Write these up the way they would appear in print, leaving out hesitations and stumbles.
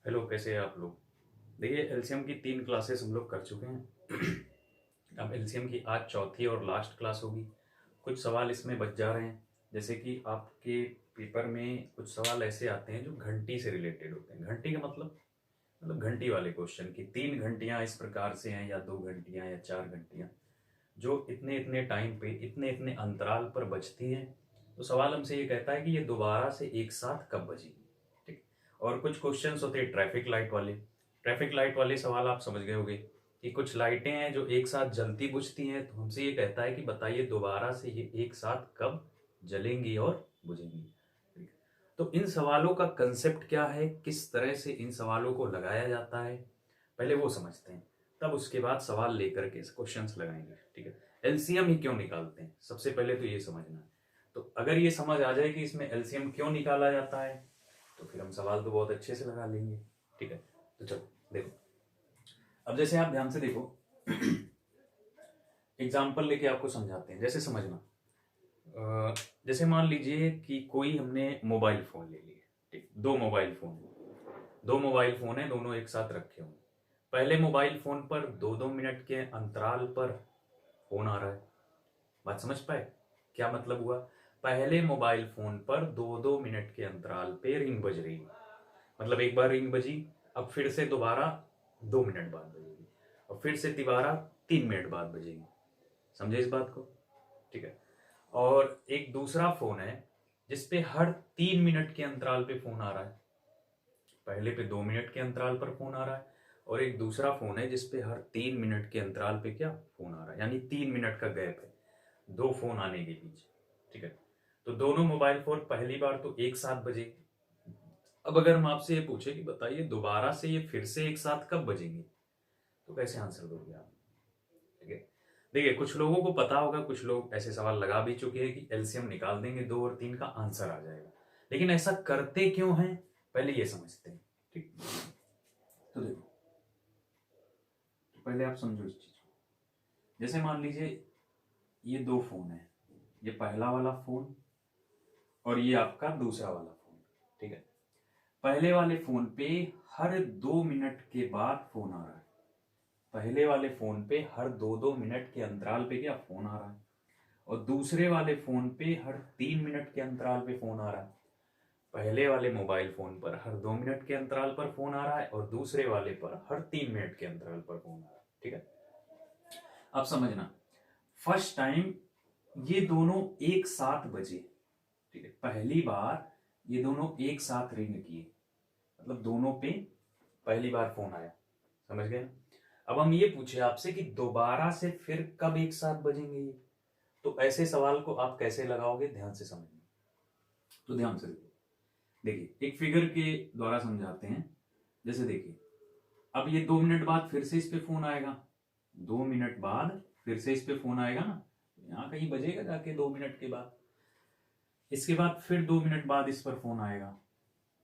Hello, कैसे हैं आप लोग। देखिए, एलसीएम की 3 क्लासेस हम लोग कर चुके हैं। अब एलसीएम की आज चौथी और लास्ट क्लास होगी। कुछ सवाल इसमें बच जा रहे हैं, जैसे कि आपके पेपर में कुछ सवाल ऐसे आते हैं जो घंटी से रिलेटेड होते हैं। घंटी का मतलब घंटी वाले क्वेश्चन की 3 घंटियां इस प्रकार से हैं, या 2 घंटियां या 4 घंटियां, जो इतने इतने टाइम पे इतने इतने अंतराल पर बजती हैं। तो सवाल हमसे ये कहता है कि ये दोबारा से एक साथ कब बजेगी। ठीक। और कुछ क्वेश्चंस होते हैं ट्रैफिक लाइट वाले। ट्रैफिक लाइट वाले सवाल आप समझ गए होंगे कि कुछ लाइटें हैं जो एक साथ जलती बुझती हैं, तो हमसे ये कहता है कि बताइए दोबारा से ये एक साथ कब जलेंगी और बुझेंगी। ठीक। तो इन सवालों का कंसेप्ट क्या है, किस तरह से इन सवालों को लगाया जाता है, पहले वो समझते हैं। तब उसके बाद सवाल लेकर के क्वेश्चंस लगाएंगे। ठीक है। एलसीएम ही क्यों निकालते हैं, सबसे पहले तो ये समझना है। तो अगर ये समझ आ जाए कि इसमें एलसीएम क्यों निकाला जाता है, तो फिर हम सवाल तो बहुत अच्छे से लगा लेंगे। ठीक है। तो चलो देखो, अब जैसे आप ध्यान से देखो, एग्जाम्पल लेके आपको समझाते हैं, जैसे समझना। जैसे मान लीजिए कि कोई हमने मोबाइल फोन ले लिया। ठीक, दो मोबाइल फोन है, दोनों एक साथ रखे हुए। पहले मोबाइल फोन पर 2-2 मिनट के अंतराल पर फोन आ रहा है। बात समझ पाए क्या मतलब हुआ? पहले मोबाइल फोन पर 2-2 मिनट के अंतराल पे रिंग बज रही है। मतलब एक बार रिंग बजी, अब फिर से दोबारा 2 मिनट बाद बजेगी, और फिर से दोबारा 3 मिनट बाद बजेगी। समझे इस बात को? ठीक है। और एक दूसरा फोन है जिसपे हर 3 मिनट के अंतराल पे फोन आ रहा है। पहले पे 2 मिनट के अंतराल पर फोन आ रहा है, और एक दूसरा फोन है जिसपे हर 3 मिनट के अंतराल पे क्या फोन आ रहा है, यानी 3 मिनट का गैप है दो फोन आने के बीच। ठीक है। तो दोनों मोबाइल फोन पहली बार तो एक साथ बजे। अब अगर हम आपसे ये पूछे कि बताइए दोबारा से ये फिर से एक साथ कब बजेंगे, तो कैसे आंसर दोगे आप? ठीक है। देखिए, कुछ लोगों को पता होगा, कुछ लोग ऐसे सवाल लगा भी चुके हैं कि एलसीएम निकाल देंगे 2 और 3 का आंसर आ जाएगा। लेकिन ऐसा करते क्यों हैं, पहले ये समझते हैं। ठीक। तो देखो, तो पहले आप समझो इस चीज को। जैसे मान लीजिए ये दो फोन है, ये पहला वाला फोन और ये आपका दूसरा वाला फोन। ठीक है। पहले वाले फोन पे हर 2 मिनट के बाद फोन आ रहा है। पहले वाले फोन पे हर 2-2 मिनट के अंतराल पे क्या फोन आ रहा है, और दूसरे वाले फोन पे हर 3 मिनट के अंतराल पे फोन आ रहा है। पहले वाले मोबाइल फोन पर हर 2 मिनट के अंतराल पर फोन आ रहा है, और दूसरे वाले पर हर 3 मिनट के अंतराल पर फोन आ रहा है। ठीक है। अब समझना, फर्स्ट टाइम ये दोनों एक साथ बजे। ठीक है। पहली बार ये दोनों एक साथ रिंग किए, मतलब दोनों पे पहली बार फोन आया। समझ गए ना? अब हम ये पूछे आपसे कि दोबारा से फिर कब एक साथ बजेंगे ये, तो ऐसे सवाल को आप कैसे लगाओगे, ध्यान से समझना। तो ध्यान से देखिए, देखिए एक फिगर के द्वारा समझाते हैं। जैसे देखिए, अब ये 2 मिनट बाद फिर से इस पे फोन आएगा। 2 मिनट बाद फिर से इस पे फोन आएगा ना, यहाँ कहीं बजेगा जाके 2 मिनट के बाद। इसके बाद फिर 2 मिनट बाद इस पर फोन आएगा।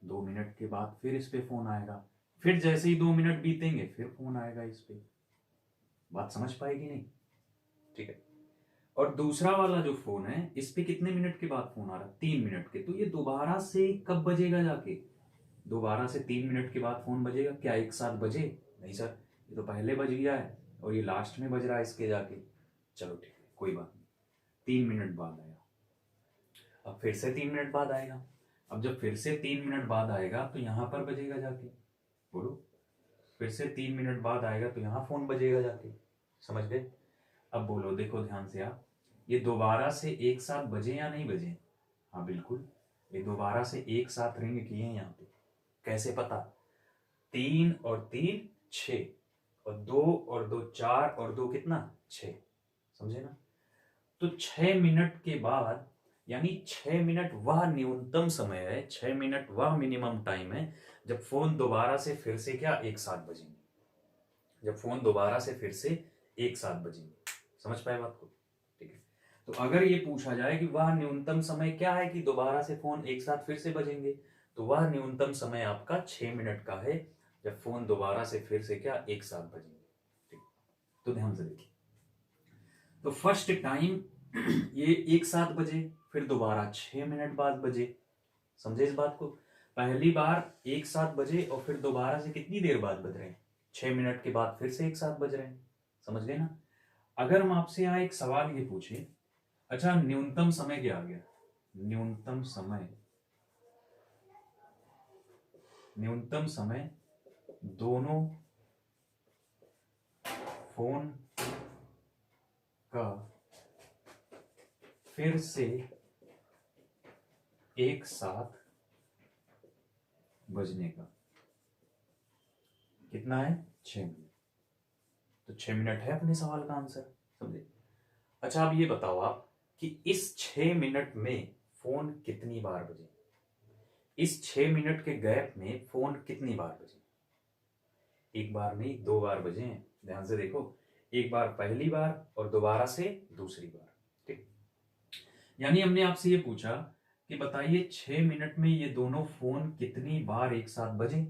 2 मिनट के बाद फिर इस पे फोन आएगा। फिर जैसे ही 2 मिनट बीतेंगे फिर फोन आएगा इस पे। बात समझ पाएगी नहीं? ठीक है। और दूसरा वाला जो फोन है, इस पे कितने मिनट के बाद फोन आ रहा है? 3 मिनट के। तो ये दोबारा से कब बजेगा जाके? दोबारा से 3 मिनट के बाद फोन बजेगा। क्या एक साथ बजे? नहीं सर, ये तो पहले बज गया है और ये लास्ट में बज रहा है इसके जाके। चलो ठीक है, कोई बात नहीं। 3 मिनट बाद आया, अब फिर से 3 मिनट बाद आएगा। अब जब फिर से 3 मिनट बाद आएगा तो यहां पर बजेगा जाके। बोलो, फिर से 3 मिनट बाद आएगा तो यहां फोन बजेगा जाके। समझ गए? अब बोलो, देखो ध्यान से आप, ये दोबारा से एक साथ बजे या नहीं बजे? हाँ बिल्कुल, ये दोबारा से एक साथ रिंग किए हैं यहाँ पे। कैसे पता? 3 और 3 6, और 2 और 2 4, और 2 कितना? 6। समझे ना? तो 6 मिनट के बाद, यानी 6 मिनट वह न्यूनतम समय है, 6 मिनट वह मिनिमम टाइम है जब फोन दोबारा से फिर से क्या एक साथ बजेंगे। जब फोन दोबारा से फिर से एक साथ बजेंगे। समझ पाए बात को? ठीक है। तो अगर ये पूछा जाए कि वह न्यूनतम समय क्या है कि दोबारा से फोन एक साथ फिर से बजेंगे, तो वह न्यूनतम समय आपका 6 मिनट का है जब फोन दोबारा से फिर से क्या एक साथ बजेंगे। ठीक। तो ध्यान से देखिए, तो फर्स्ट टाइम ये एक साथ बजे, फिर दोबारा 6 मिनट बाद बजे। समझे इस बात को? पहली बार एक साथ बजे और फिर दोबारा से कितनी देर बाद बज रहे हैं, 6 मिनट के बाद फिर से एक साथ बज रहे हैं। समझ गए ना। अगर हम आपसे यहाँ एक सवाल ये पूछे, अच्छा न्यूनतम समय क्या आ गया, न्यूनतम समय दोनों फोन का फिर से एक साथ बजने का कितना है, 6 मिनट। तो 6 मिनट है अपने सवाल का आंसर, समझे। अच्छा अब ये बताओ आप कि इस 6 मिनट में फोन कितनी बार बजे, इस 6 मिनट के गैप में फोन कितनी बार बजे। एक बार नहीं 2 बार बजे हैं, ध्यान से देखो, एक बार पहली बार और दोबारा से दूसरी बार। ठीक, यानी हमने आपसे ये पूछा कि बताइए 6 मिनट में ये दोनों फोन कितनी बार एक साथ बजे,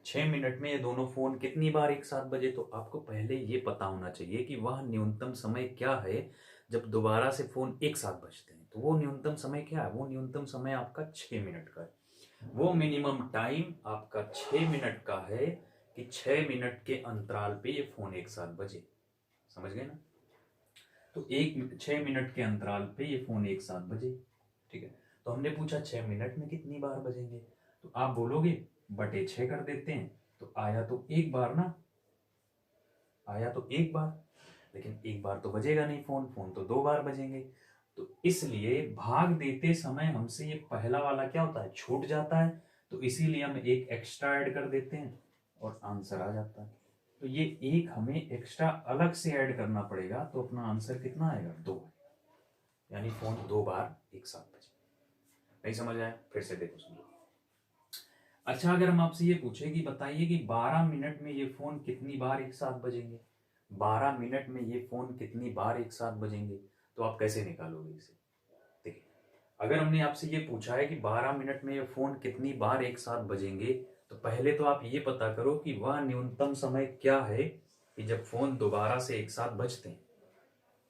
6 मिनट में ये दोनों फोन कितनी बार एक साथ बजे। तो आपको पहले ये पता होना चाहिए कि वह न्यूनतम समय क्या है जब दोबारा से फोन एक साथ बजते हैं। तो वो न्यूनतम समय क्या है, वो न्यूनतम समय आपका 6 मिनट का है। वो मिनिमम टाइम आपका 6 मिनट का है कि 6 मिनट के अंतराल पे ये फोन एक साथ बजे। समझ गए ना। तो 6 मिनट के अंतराल पे ये फोन एक साथ बजे। ठीक है, तो हमने पूछा 6 मिनट में कितनी बार बजेंगे, तो आप बोलोगे बटे 6 कर देते हैं, तो आया तो एक बार ना, आया तो एक बार, लेकिन एक बार तो बजेगा नहीं फोन, फोन तो 2 बार बजेंगे। तो इसलिए भाग देते समय हमसे ये पहला वाला क्या होता है, छूट जाता है। तो इसीलिए हम एक एक्स्ट्रा ऐड कर देते हैं और आंसर आ जाता है। तो ये एक हमें एक्स्ट्रा अलग से ऐड करना पड़ेगा, तो अपना आंसर कितना आएगा, 2। यानी फोन 2 बार एक साथ बजे। नहीं समझ आया, फिर से देखो समझो। अच्छा अगर हम आपसे ये पूछे कि बताइए कि 12 मिनट में ये फोन कितनी बार एक साथ बजेंगे, 12 मिनट में ये फोन कितनी बार एक साथ बजेंगे, तो आप कैसे निकालोगे इसे। देखिए, अगर हमने आपसे ये पूछा है कि 12 मिनट में ये फोन कितनी बार एक साथ बजेंगे, तो पहले तो आप ये पता करो कि वह न्यूनतम समय क्या है कि जब फोन दोबारा से एक साथ बजते हैं।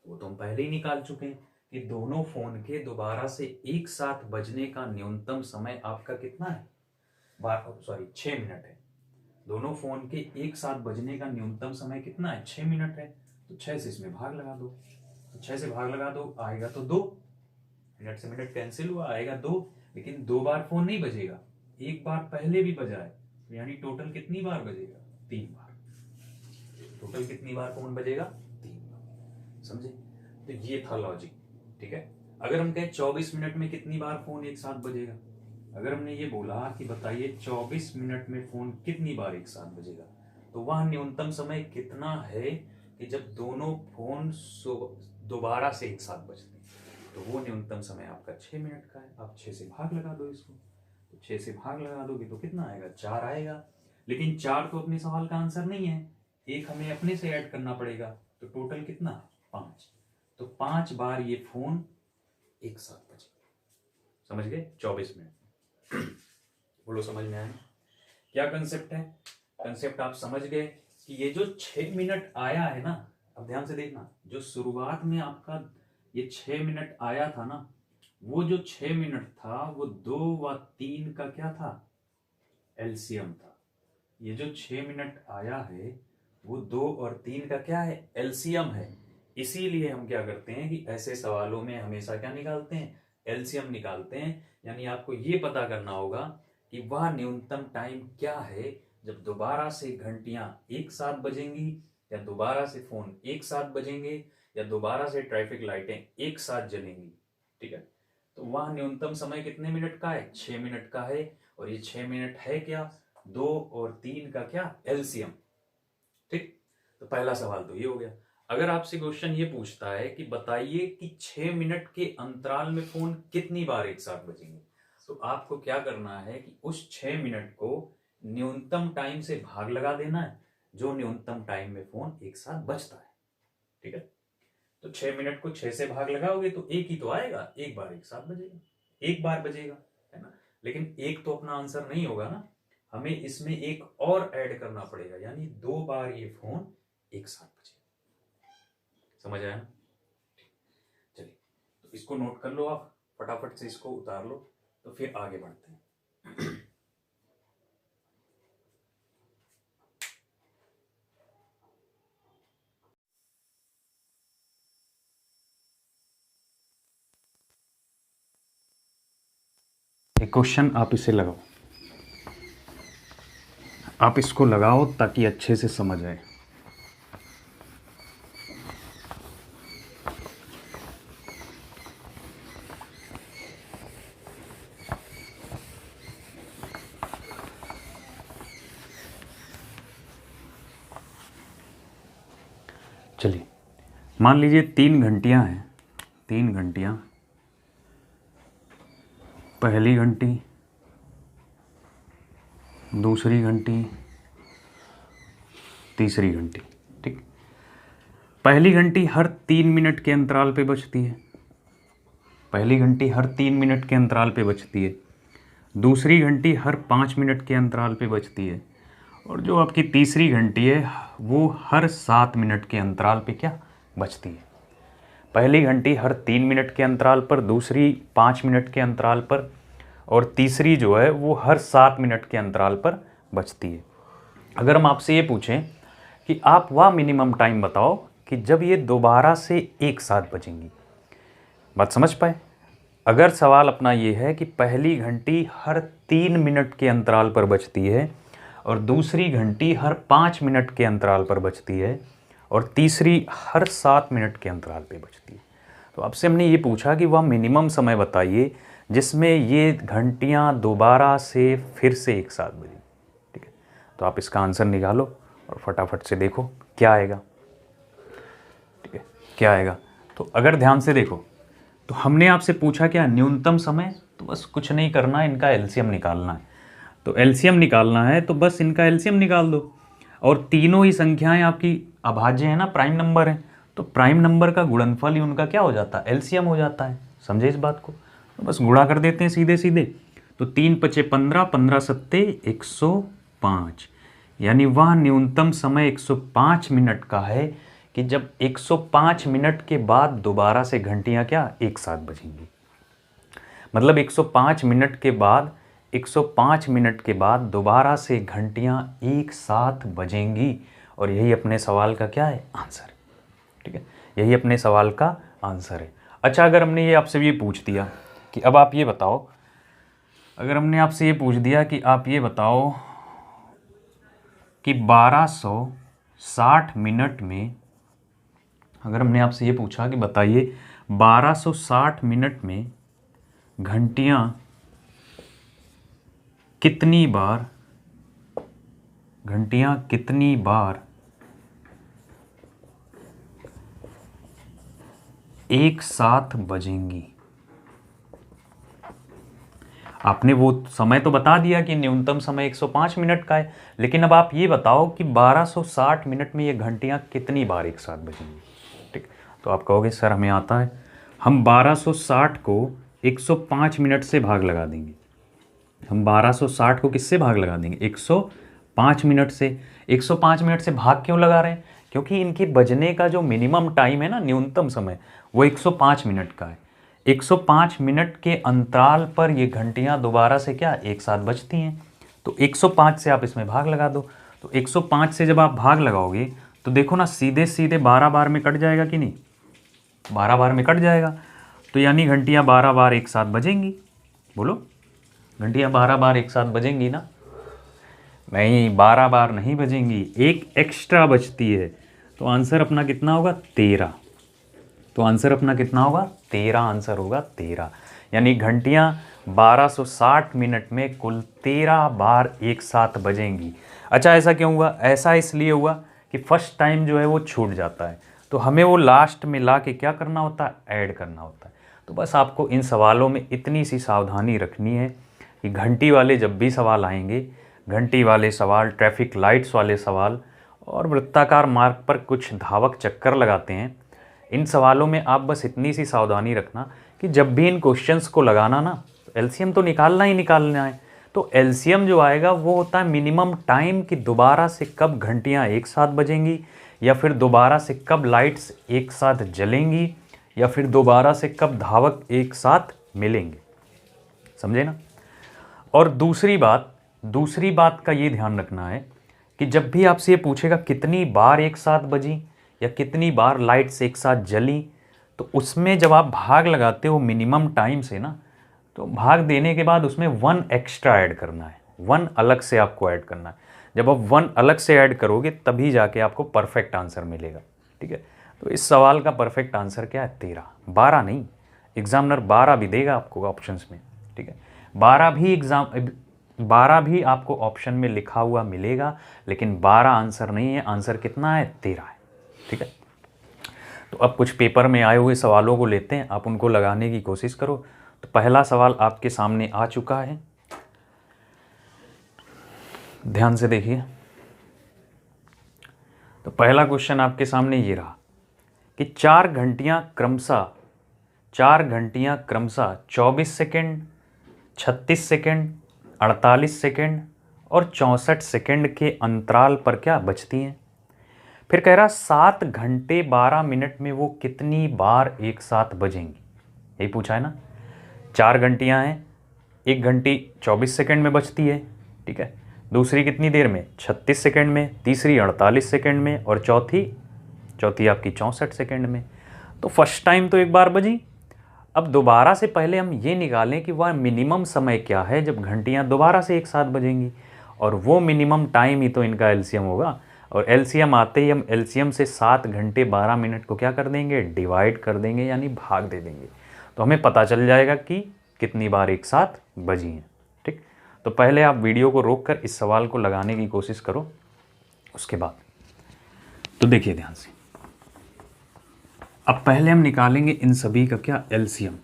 वो तो हम पहले ही निकाल चुके हैं कि दोनों फोन के दोबारा से एक साथ बजने का न्यूनतम समय आपका कितना है, 6 मिनट है। दोनों फोन के एक साथ बजने का न्यूनतम समय कितना है, 6 मिनट है। तो 6 से इसमें भाग लगा दो, तो 6 से भाग लगा दो, आएगा तो 2, मिनट से मिनट कैंसिल हुआ, आएगा 2। लेकिन 2 बार फोन नहीं बजेगा, एक बार पहले भी बजा है, यानी टोटल कितनी बार बजेगा, 3 बार। टोटल कितनी बार फोन बजेगा, 3 बार। समझे। तो ये था लॉजिक। ठीक है, अगर हम कहें 24 मिनट में कितनी बार फोन एक साथ बजेगा, अगर हमने ये बोला कि बताइए 24 मिनट में फोन कितनी बार एक साथ बजेगा, तो वह न्यूनतम समय कितना है कि जब दोनों फोन दोबारा से एक साथ बजते हैं। तो वो न्यूनतम समय आपका 6 मिनट का है। आप 6 से भाग लगा दो इसको, तो 6 से भाग लगा दोगे तो कितना आएगा, 4 आएगा। लेकिन 4 तो अपने सवाल का आंसर नहीं है, एक हमें अपने से ऐड करना पड़ेगा। तो टोटल कितना, 5। तो 5 बार ये फोन एक साथ बजे। समझ गए, 24 मिनट। बोलो समझ में आया क्या कंसेप्ट है। कंसेप्ट आप समझ गए कि ये जो 6 मिनट आया है ना, अब ध्यान से देखना, जो शुरुआत में आपका ये 6 मिनट आया था ना, वो जो 6 मिनट था वो 2 व 3 का क्या था, एलसीएम था। ये जो 6 मिनट आया है वो 2 और 3 का क्या है, एलसीएम है। इसीलिए हम क्या करते हैं कि ऐसे सवालों में हमेशा क्या निकालते हैं, एलसीएम निकालते हैं। यानी आपको ये पता करना होगा कि वह न्यूनतम टाइम क्या है जब दोबारा से घंटियां एक साथ बजेंगी, या दोबारा से फोन एक साथ बजेंगे, या दोबारा से ट्रैफिक लाइटें एक साथ जलेंगी। ठीक है, तो वह न्यूनतम समय कितने मिनट का है, 6 मिनट का है। और ये 6 मिनट है क्या, 2 और 3 का क्या, एलसीएम। ठीक, तो पहला सवाल तो ये हो गया। अगर आपसे क्वेश्चन ये पूछता है कि बताइए कि 6 मिनट के अंतराल में फोन कितनी बार एक साथ बजेंगे, तो आपको क्या करना है कि उस 6 मिनट को न्यूनतम टाइम से भाग लगा देना है, जो न्यूनतम टाइम में फोन एक साथ बजता है। ठीक है, तो 6 मिनट को 6 से भाग लगाओगे तो एक ही तो आएगा, एक बार एक साथ बजेगा, एक बार बजेगा, है ना। लेकिन एक तो अपना आंसर नहीं होगा ना, हमें इसमें एक और ऐड करना पड़ेगा, यानी 2 बार ये फोन एक साथ बजेगा। समझ आया ना। चलिए, तो इसको नोट कर लो आप, फटाफट से इसको उतार लो, तो फिर आगे बढ़ते हैं। एक क्वेश्चन आप इसे लगाओ, आप इसको लगाओ ताकि अच्छे से समझ आए। चलिए मान लीजिए 3 घंटियां हैं, 3 घंटियां, पहली घंटी, दूसरी घंटी, तीसरी घंटी। ठीक, पहली घंटी हर 3 मिनट के अंतराल पे बजती है, पहली घंटी हर 3 मिनट के अंतराल पे बजती है, दूसरी घंटी हर 5 मिनट के अंतराल पे बजती है, और जो आपकी तीसरी घंटी है वो हर 7 मिनट के अंतराल पे क्या बजती है। पहली घंटी हर 3 मिनट के अंतराल पर, दूसरी 5 मिनट के अंतराल पर, और तीसरी जो है वो हर 7 मिनट के अंतराल पर बजती है। अगर हम आपसे ये पूछें कि आप वह मिनिमम टाइम बताओ कि जब ये दोबारा से एक साथ बजेंगी, बात समझ पाए? अगर सवाल अपना ये है कि पहली घंटी हर 3 मिनट के अंतराल पर बजती है और दूसरी घंटी हर 5 मिनट के अंतराल पर बजती है और तीसरी हर 7 मिनट के अंतराल पर बजती है, तो आपसे हमने ये पूछा कि वह मिनिमम समय बताइए जिसमें ये घंटियाँ दोबारा से फिर से एक साथ बजें। ठीक है, तो आप इसका आंसर निकालो और फटाफट से देखो क्या आएगा। ठीक है, क्या आएगा? तो अगर ध्यान से देखो तो हमने आपसे पूछा क्या, न्यूनतम समय, तो बस कुछ नहीं करना है, इनका एलसीएम निकालना है। तो एलसीएम निकालना है तो बस इनका एलसीएम निकाल दो, और तीनों ही संख्याएं आपकी अभाज्य हैं ना, प्राइम नंबर हैं, तो प्राइम नंबर का गुणनफल ही उनका क्या हो जाता है, एलसीएम हो जाता है। समझे इस बात को? तो बस गुणा कर देते हैं सीधे सीधे। तो 3 पचे 15, 15 सत्ते 105, यानी वह न्यूनतम समय 105 मिनट का है कि जब 105 मिनट के बाद दोबारा से घंटियां क्या एक साथ बजेंगी। मतलब 105 मिनट के बाद, 105 मिनट के बाद दोबारा से घंटियां एक साथ बजेंगी, और यही अपने सवाल का क्या है, आंसर है। ठीक है, यही अपने सवाल का आंसर है। अच्छा, अगर हमने ये आपसे ये पूछ दिया कि अब आप ये बताओ, अगर हमने आपसे ये पूछ दिया कि आप ये बताओ कि 1260 मिनट में, अगर हमने आपसे ये पूछा कि बताइए 1260 मिनट में घंटियां कितनी बार एक साथ बजेंगी। आपने वो समय तो बता दिया कि न्यूनतम समय 105 मिनट का है, लेकिन अब आप ये बताओ कि 1260 मिनट में ये घंटियां कितनी बार एक साथ बजेंगी। ठीक, तो आप कहोगे सर हमें आता है, हम 1260 को 105 मिनट से भाग लगा देंगे। हम 1260 को किससे भाग लगा देंगे, 105 मिनट से। 105 मिनट से भाग क्यों लगा रहे हैं, क्योंकि इनके बजने का जो मिनिमम टाइम है ना, न्यूनतम समय, वो 105 मिनट का है। 105 मिनट के अंतराल पर ये घंटियां दोबारा से क्या एक साथ बजती हैं। तो 105 से आप इसमें भाग लगा दो। तो 105 से जब आप भाग लगाओगे तो देखो ना, सीधे सीधे 12 बार में कट जाएगा कि नहीं, 12 बार में कट जाएगा। तो यानी घंटियां 12 बार एक साथ बजेंगी। बोलो, घंटियां 12 बार एक साथ बजेंगी ना? नहीं, 12 बार नहीं बजेंगी, एक एक्स्ट्रा बजती है। तो आंसर अपना कितना होगा, 13। तो आंसर अपना कितना होगा, 13 आंसर होगा, 13। यानी घंटियां 1260 मिनट में कुल 13 बार एक साथ बजेंगी। अच्छा, ऐसा क्यों हुआ? ऐसा इसलिए हुआ कि फर्स्ट टाइम जो है वो छूट जाता है, तो हमें वो लास्ट में ला के क्या करना होता है, ऐड करना होता है। तो बस आपको इन सवालों में इतनी सी सावधानी रखनी है कि घंटी वाले जब भी सवाल आएंगे, घंटी वाले सवाल, ट्रैफिक लाइट्स वाले सवाल और वृत्ताकार मार्ग पर कुछ धावक चक्कर लगाते हैं, इन सवालों में आप बस इतनी सी सावधानी रखना कि जब भी इन क्वेश्चंस को लगाना ना, एलसीएम तो निकालना ही निकालना है। तो एलसीएम जो आएगा वो होता है मिनिमम टाइम कि दोबारा से कब घंटियां एक साथ बजेंगी, या फिर दोबारा से कब लाइट्स एक साथ जलेंगी, या फिर दोबारा से कब धावक एक साथ मिलेंगे। समझे ना? और दूसरी बात का ये ध्यान रखना है कि जब भी आपसे ये पूछेगा कितनी बार एक साथ बजी या कितनी बार लाइट्स एक साथ जली, तो उसमें जब आप भाग लगाते हो मिनिमम टाइम से ना, तो भाग देने के बाद उसमें 1 एक्स्ट्रा ऐड करना है, 1 अलग से आपको ऐड करना है। जब आप 1 अलग से ऐड करोगे तभी जाके आपको परफेक्ट आंसर मिलेगा। ठीक है, तो इस सवाल का परफेक्ट आंसर क्या है? 13, 12 नहीं। एग्जामिनर 12 भी देगा आपको ऑप्शंस में। ठीक है, 12 भी आपको ऑप्शन में लिखा हुआ मिलेगा, लेकिन 12 आंसर नहीं है। आंसर कितना है? 13 है। ठीक है, तो अब कुछ पेपर में आए हुए सवालों को लेते हैं, आप उनको लगाने की कोशिश करो। तो पहला सवाल आपके सामने आ चुका है, ध्यान से देखिए। तो पहला क्वेश्चन आपके सामने ये रहा कि 4 घंटियां क्रमशः 24 सेकेंड, 36 सेकेंड, 48 सेकेंड और 64 सेकेंड के अंतराल पर क्या बजती हैं। फिर कह रहा 7 घंटे 12 मिनट में वो कितनी बार एक साथ बजेंगी। यही पूछा है ना। 4 घंटियां हैं, 1 घंटी 24 सेकेंड में बजती है। ठीक है, दूसरी कितनी देर में? 36 सेकेंड में, तीसरी 48 सेकेंड में और चौथी आपकी 64 सेकेंड में। तो फर्स्ट टाइम तो एक बार बजी। अब दोबारा से पहले हम ये निकालें कि वह मिनिमम समय क्या है जब घंटियां दोबारा से एक साथ बजेंगी, और वो मिनिमम टाइम ही तो इनका एलसीएम होगा। और एलसीएम आते ही हम एलसीएम से 7 घंटे 12 मिनट को क्या कर देंगे? डिवाइड कर देंगे, यानी भाग दे देंगे। तो हमें पता चल जाएगा कि कितनी बार एक साथ बजी हैं। ठीक, तो पहले आप वीडियो को रोक कर इस सवाल को लगाने की कोशिश करो। उसके बाद तो देखिए ध्यान से, अब पहले हम निकालेंगे इन सभी का क्या? एलसीएम।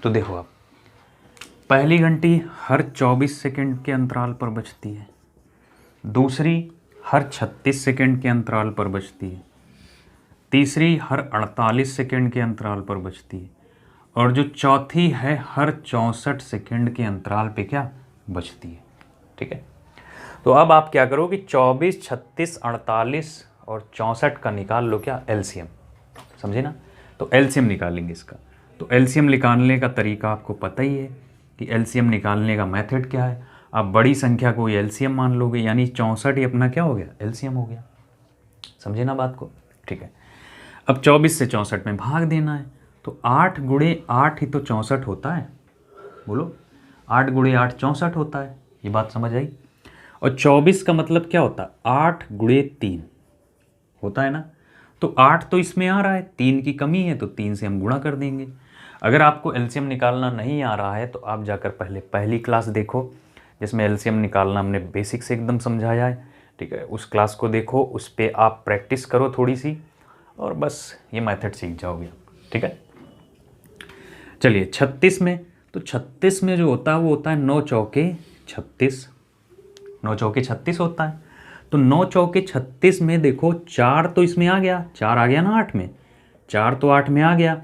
तो देखो आप, पहली घंटी हर 24 सेकंड के अंतराल पर बजती है, दूसरी हर 36 सेकंड के अंतराल पर बजती है, तीसरी हर 48 सेकंड के अंतराल पर बजती है, और जो चौथी है हर 64 सेकंड के अंतराल पे क्या बजती है। ठीक है, तो अब आप क्या करो कि 24, 36, 48 और 64 का निकाल लो क्या? एलसीएम। समझे ना। तो एलसीएम निकालेंगे इसका। तो एलसीएम निकालने का तरीका आपको पता ही है कि एलसीएम निकालने का मेथड क्या है। आप बड़ी संख्या को एलसीएम मान लोगे, यानी 64 ही अपना क्या हो गया? एलसीएम हो गया। समझे ना बात को। ठीक है, अब 24 से 64 में भाग देना है। तो 8 गुणे 8 ही तो 64 होता है। बोलो, 8 गुणे 8 64 होता है। ये बात समझ आई। और 24 का मतलब क्या होता है? 8 गुणे 3 होता है ना। तो 8 तो इसमें आ रहा है, 3 की कमी है, तो 3 से हम गुणा कर देंगे। अगर आपको एलसीएम निकालना नहीं आ रहा है तो आप जाकर पहले पहली क्लास देखो, जिसमें एलसीएम निकालना हमने बेसिक से एकदम समझाया है। ठीक है, उस क्लास को देखो, उस पर आप प्रैक्टिस करो थोड़ी सी, और बस ये मेथड सीख जाओगे। ठीक है, चलिए 36 में। तो 36 में जो होता है वो होता है 9 चौके 36। 9 चौके 36 होता है। तो 9 चौके 36 में देखो 4 तो इसमें आ गया, 4 आ गया ना 8 में, 4 तो 8 में आ गया,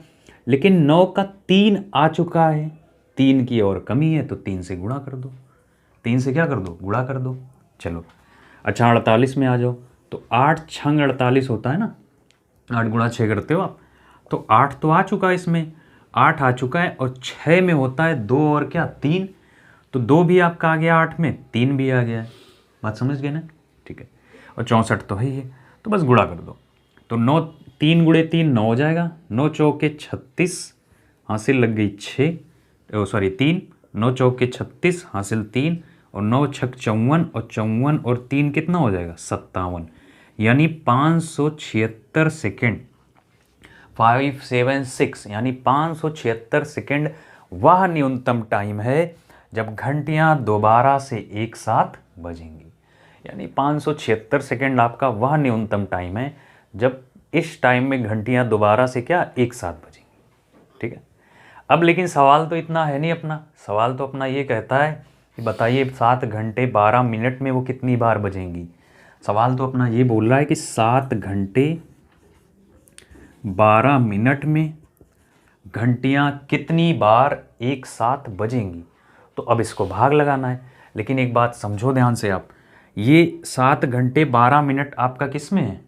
लेकिन 9 का 3 आ चुका है, 3 की और कमी है, तो 3 से गुणा कर दो। 3 से क्या कर दो? गुणा कर दो। चलो अच्छा 48 में आ जाओ। तो 8 छंग 48 होता है ना, 8 गुणा 6 करते हो आप। तो 8 तो आ चुका है इसमें, 8 आ चुका है, और 6 में होता है 2 और क्या? 3। तो 2 भी आपका आ गया 8 में, 3 भी आ गया है। बात समझ गए ना। ठीक है, और 64 तो है ही है, तो बस गुणा कर दो। तो 9, 3 गुणे 3 9 हो जाएगा। 9 चौके 36, हासिल लग गई 6, 3। 9 चौके 36 हासिल 3, और 9 छक 54, और 54 और 3 कितना हो जाएगा? 57, यानी 576 सेकेंड। 576 यानी 576 सेकेंड वह न्यूनतम टाइम है जब घंटियां दोबारा से एक साथ बजेंगी। यानी 576 सेकेंड आपका वह न्यूनतम टाइम है जब इस टाइम में घंटियां दोबारा से क्या एक साथ बजेंगी। ठीक है, अब लेकिन सवाल तो इतना है नहीं अपना। सवाल तो अपना ये कहता है कि बताइए 7 घंटे 12 मिनट में वो कितनी बार बजेंगी। सवाल तो अपना ये बोल रहा है कि 7 घंटे 12 मिनट में घंटियां कितनी बार एक साथ बजेंगी। तो अब इसको भाग लगाना है। लेकिन एक बात समझो ध्यान से आप, ये 7 घंटे 12 मिनट आपका किस में है?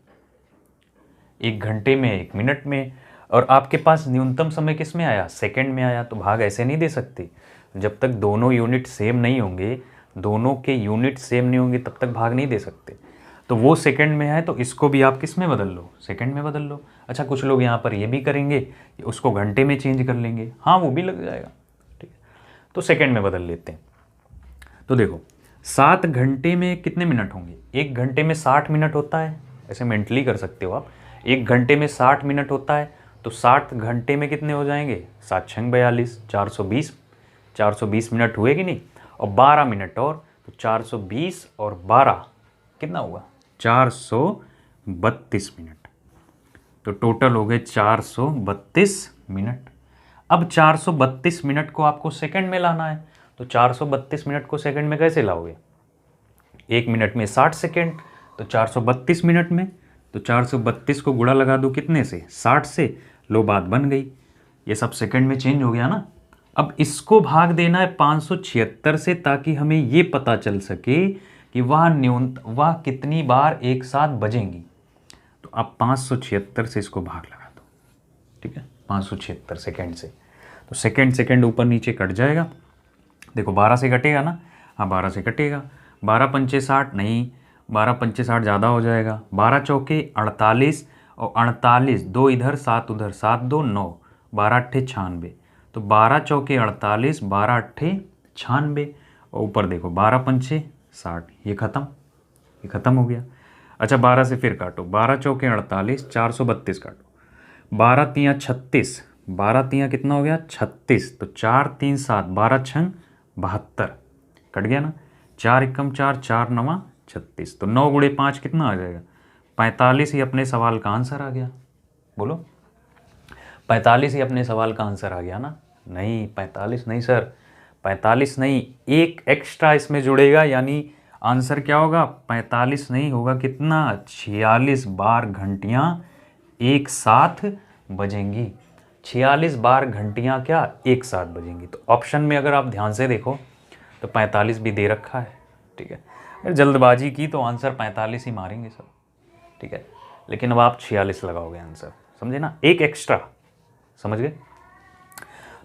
1 घंटे में, 1 मिनट में। और आपके पास न्यूनतम समय किस में आया? सेकंड में आया। तो भाग ऐसे नहीं दे सकते। जब तक दोनों यूनिट सेम नहीं होंगे, दोनों के यूनिट सेम नहीं होंगे, तब तक भाग नहीं दे सकते। तो वो सेकंड में है, तो इसको भी आप किस में बदल लो, सेकंड में बदल लो। अच्छा, कुछ लोग यहाँ पर ये भी करेंगे कि उसको घंटे में चेंज कर लेंगे, हाँ वो भी लग जाएगा, ठीक है। तो सेकंड में बदल लेते हैं। तो देखो 7 घंटे में कितने मिनट होंगे, 1 घंटे में 60 मिनट होता है, ऐसे मेंटली कर सकते हो आप। 1 घंटे में 60 मिनट होता है, तो 60 घंटे में कितने हो जाएंगे, 7 छंग 42, 420, 420 मिनट हुए कि नहीं, और 12 मिनट और, तो 420 और 12 कितना हुआ, 432 मिनट। तो टोटल हो गए 432 मिनट। अब 432 मिनट को आपको सेकंड में लाना है, तो 432 मिनट को सेकंड में कैसे लाओगे, 1 मिनट में 60 सेकंड, तो 432 मिनट में, तो 432 को गुणा लगा दो कितने से, 60 से, लो बात बन गई, ये सब सेकंड में चेंज हो गया ना। अब इसको भाग देना है 576 से, ताकि हमें ये पता चल सके कि वह कितनी बार एक साथ बजेंगी। तो अब 576 से इसको भाग लगा दो, ठीक है, 576 सेकंड से, तो सेकंड ऊपर नीचे कट जाएगा। देखो 12 से कटेगा ना, हाँ 12 से कटेगा, 12 पंचे 60 नहीं, 12 पंचे 60 ज़्यादा हो जाएगा, 12 चौके 48, और 48 2 इधर 7 उधर, 7 2 9, 12 अट्ठे 96, तो 12 चौके 48, 12 अट्ठे 96, और ऊपर देखो 12 पंचे 60, ये ख़त्म हो गया। अच्छा 12 से फिर काटो, 12 चौके 48, 432 काटो, 12 तियाँ 36, 12 तियाँ कितना हो गया 36, तो 4 3 7, 12 छंग 72, कट गया ना, 4 एकम 4, 4 नवा 36, तो 9 गुणे 5 कितना आ जाएगा, 45 ही अपने सवाल का आंसर आ गया। बोलो 45 ही अपने सवाल का आंसर आ गया ना, नहीं 45 नहीं सर, 45 नहीं, एक एक्स्ट्रा इसमें जुड़ेगा, यानी आंसर क्या होगा, 45 नहीं होगा, कितना 46 बार घंटियाँ एक साथ बजेंगी, 46 बार घंटियाँ क्या एक साथ बजेंगी। तो ऑप्शन में अगर आप ध्यान से देखो तो 45 भी दे रखा है, ठीक है। अगर जल्दबाजी की तो आंसर 45 ही मारेंगे सब, ठीक है, लेकिन अब आप 46 लगाओगे आंसर, समझे ना, एक एक्स्ट्रा, समझ गए।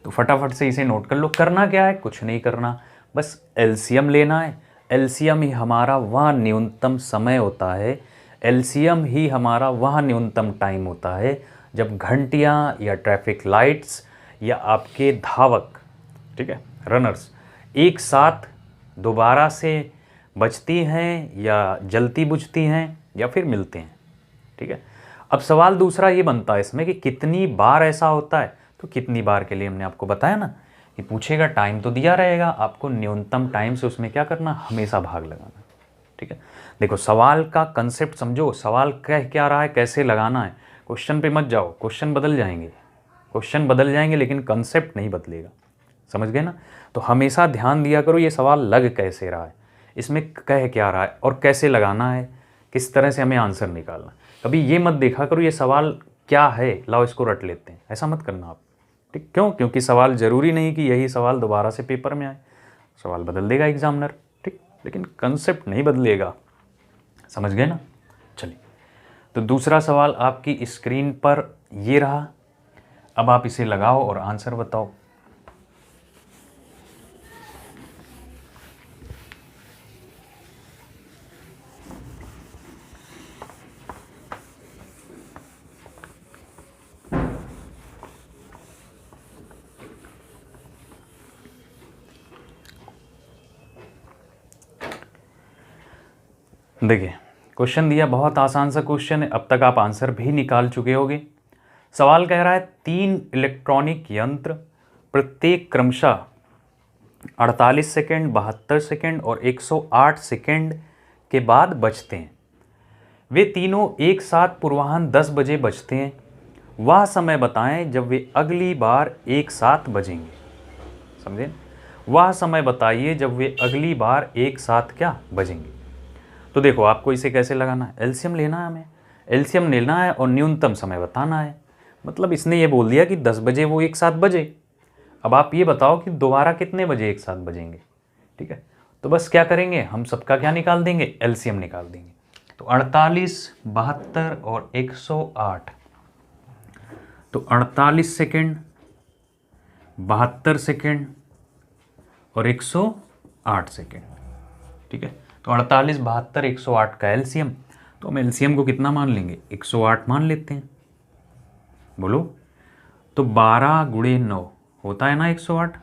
तो फटाफट से इसे नोट कर लो। करना क्या है, कुछ नहीं करना, बस एलसीएम लेना है। एलसीएम ही हमारा वह न्यूनतम समय होता है, एलसीएम ही हमारा वह न्यूनतम टाइम होता है जब घंटियाँ या ट्रैफिक लाइट्स या आपके धावक, ठीक है, रनर्स एक साथ दोबारा से बजती हैं या जलती बुझती हैं या फिर मिलते हैं, ठीक है। अब सवाल दूसरा ये बनता है इसमें कि कितनी बार ऐसा होता है, तो कितनी बार के लिए हमने आपको बताया ना कि पूछेगा, टाइम तो दिया रहेगा, आपको न्यूनतम टाइम से उसमें क्या करना, हमेशा भाग लगाना, ठीक है। देखो सवाल का कंसेप्ट समझो, सवाल कह क्या रहा है, कैसे लगाना है, क्वेश्चन पे मत जाओ, क्वेश्चन बदल जाएंगे लेकिन कंसेप्ट नहीं बदलेगा, समझ गए ना। तो हमेशा ध्यान दिया करो ये सवाल लग कैसे रहा है, इसमें कह क्या रहा है और कैसे लगाना है, किस तरह से हमें आंसर निकालना। कभी ये मत देखा करो ये सवाल क्या है, लाओ इसको रट लेते हैं, ऐसा मत करना आप, ठीक। क्यों, क्योंकि सवाल ज़रूरी नहीं कि यही सवाल दोबारा से पेपर में आए, सवाल बदल देगा एग्जामिनर, ठीक, लेकिन कंसेप्ट नहीं बदलेगा, समझ गए ना। चलिए, तो दूसरा सवाल आपकी स्क्रीन पर ये रहा, अब आप इसे लगाओ और आंसर बताओ। देखिए क्वेश्चन दिया, बहुत आसान सा क्वेश्चन है, अब तक आप आंसर भी निकाल चुके होंगे। सवाल कह रहा है 3 इलेक्ट्रॉनिक यंत्र प्रत्येक क्रमशः 48 सेकेंड, 72 सेकेंड और 108 सेकेंड के बाद बजते हैं। वे तीनों एक साथ पूर्वाह्न 10 बजे बजते हैं। वह समय बताएं जब वे अगली बार एक साथ बजेंगे। समझे, वह समय बताइए जब वे अगली बार एक साथ क्या बजेंगे। तो देखो आपको इसे कैसे लगाना है, एलसीएम लेना है, हमें एलसीएम लेना है और न्यूनतम समय बताना है। मतलब इसने ये बोल दिया कि 10 बजे वो एक साथ बजे, अब आप ये बताओ कि दोबारा कितने बजे एक साथ बजेंगे, ठीक है। तो बस क्या करेंगे, हम सबका क्या निकाल देंगे, एलसीएम निकाल देंगे। तो 48, 72 और 108, तो 48 सेकेंड, 72 सेकेंड और 108 सेकेंड, ठीक है। तो 48, 72, 108 का एलसीएम, तो हम एलसीएम को कितना मान लेंगे, 108 मान लेते हैं। बोलो, तो 12 गुणे 9 होता है ना 108,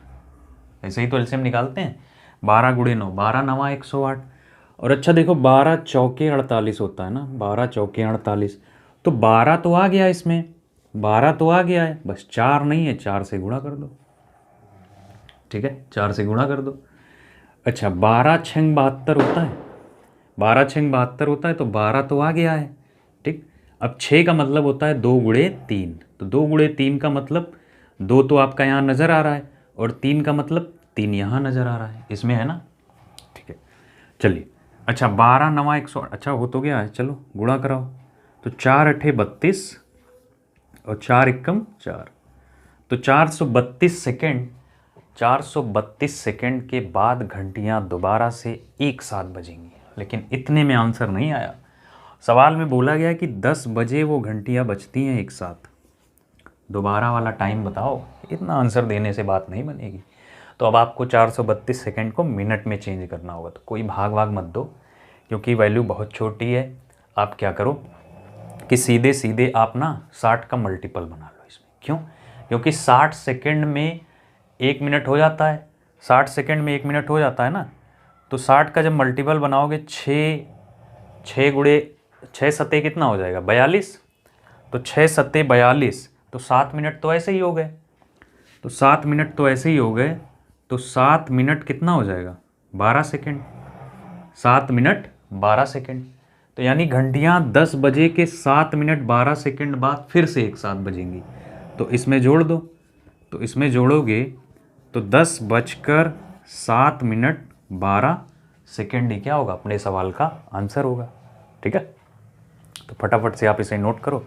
ऐसे ही तो एलसीएम निकालते हैं। 12 गुणे 9, 12 नवा 108। और अच्छा देखो, 12 चौके 48 होता है ना, 12 चौके 48, तो 12 तो आ गया इसमें, 12 तो आ गया है, बस 4 नहीं है, 4 से गुणा कर दो। ठीक है, 4 से गुणा कर दो। अच्छा, 12 छंग 72 होता है, 12 छंग 72 होता है, तो 12 तो आ गया है। ठीक, अब 6 का मतलब होता है 2 गुणे 3, तो 2 गुणे 3 का मतलब 2 तो आपका यहाँ नज़र आ रहा है, और 3 का मतलब 3 यहाँ नज़र आ रहा है, इसमें है ना। ठीक है, चलिए। अच्छा, 12 नवा 108, अच्छा हो तो गया है, चलो गुणा कराओ। तो 4 अठे 32 और 4 एकम 4, तो 432 सेकेंड, 432 सेकेंड के बाद घंटियाँ दोबारा से एक साथ बजेंगी। लेकिन इतने में आंसर नहीं आया। सवाल में बोला गया कि 10 बजे वो घंटियाँ बजती हैं एक साथ, दोबारा वाला टाइम बताओ। इतना आंसर देने से बात नहीं बनेगी। तो अब आपको 432 सेकेंड को मिनट में चेंज करना होगा। तो कोई भाग भाग मत दो, क्योंकि वैल्यू बहुत छोटी है। आप क्या करो कि सीधे सीधे आप ना 60 का मल्टीपल बना लो इसमें। क्यों? क्योंकि 60 सेकेंड में 1 मिनट हो जाता है, 60 सेकेंड में 1 मिनट हो जाता है ना। तो 60 का जब मल्टीपल बनाओगे, 6 गुणे 6 सत्ते कितना हो जाएगा, 42। तो 6 सत्ते 42, तो 7 मिनट तो ऐसे ही हो गए। तो 7 मिनट तो ऐसे ही हो गए, तो 7 मिनट कितना हो जाएगा, 12 सेकेंड। 7 मिनट 12 सेकेंड, तो यानी घंटियाँ 10 बजे के 7 मिनट 12 सेकेंड बाद फिर से एक साथ बजेंगी। तो इसमें जोड़ दो, तो इसमें जोड़ोगे तो 10:07:12 ही क्या होगा, अपने सवाल का आंसर होगा। ठीक है, तो फटाफट से आप इसे नोट करो।